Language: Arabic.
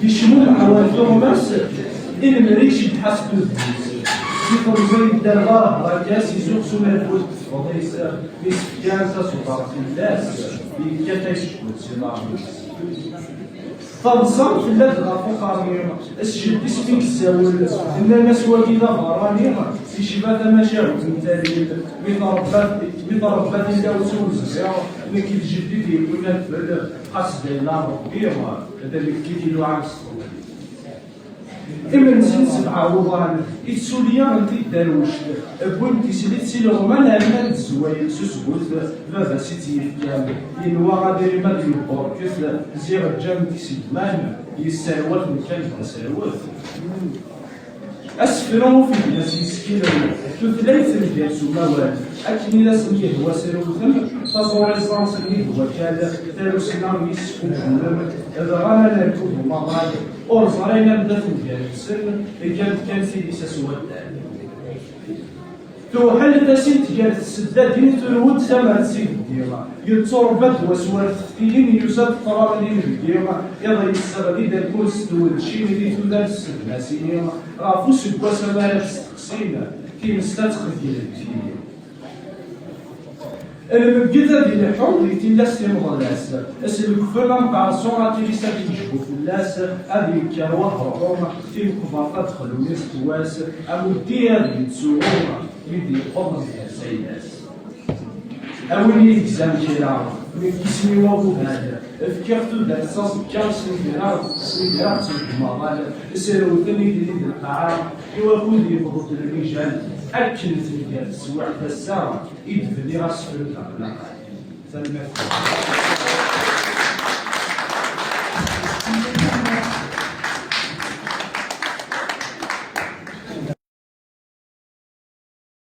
يشمل عوالم ماس إن مريش يتحسب سيطر زي الدرغة راكاس يزوق سونا الفوت وضيس بيسكان تسوطار في الناس بيكاتاش وتسيطار فالصرف في اللاد غافقاني الشد اسمك الساول إن الناس واجدة غراني في شبات مشاعر مثالي بضربات الله وسوز نكي الجديد يقول لك قصد لا ربي هذا اللي كيديروا عكس إمن سبعة وضعنا إتسوليا غنتي داروش بوين تسليت سيلوغمان لأن الزوايا سوسبوت بابا سيتي كامل ينوى غادي ما ديبور كيف زيغ الجام تسلمان يساوات مكان تساوات أسفروا في الناس يسكينوا تثليث الجالس وموال أكني لا سميه هو سيرو الخم تصور إسلام سميه هو كذا تارو سنام يسكن جنم إذا غانا نركب مغاية أرزارينا بدأت الجالس كان سيدي سسوى تو حل تسيت جالس السدادين ترود سما تسيد ديما يتصربت وسوار تفتيين يوسف طرابلين ديما يلا يستغدي دا الكوس تول شي اللي تودار السلاسين رافو سكوا سما تستقسينا كي مستدخل ديال الجيل المبقية ديال الحوض اللي تلاس تيمغلاس الكفر نقع الصورة تيسا تيجبو في اللاس هذه الكروة هرقومة تيمكفر تدخل ونستواس أبو الديار يتسوغوما يدي قضم يا سيداس أولي يكزام كيرا كيسمي وابو هذا فكرتو دا الصاص كان سنجرار تيمغال سيرو ثاني ديال القاعة يوافون يفضل الرجال أكلت ديال السواع الساعة يدفني غاسفل الأخلاق.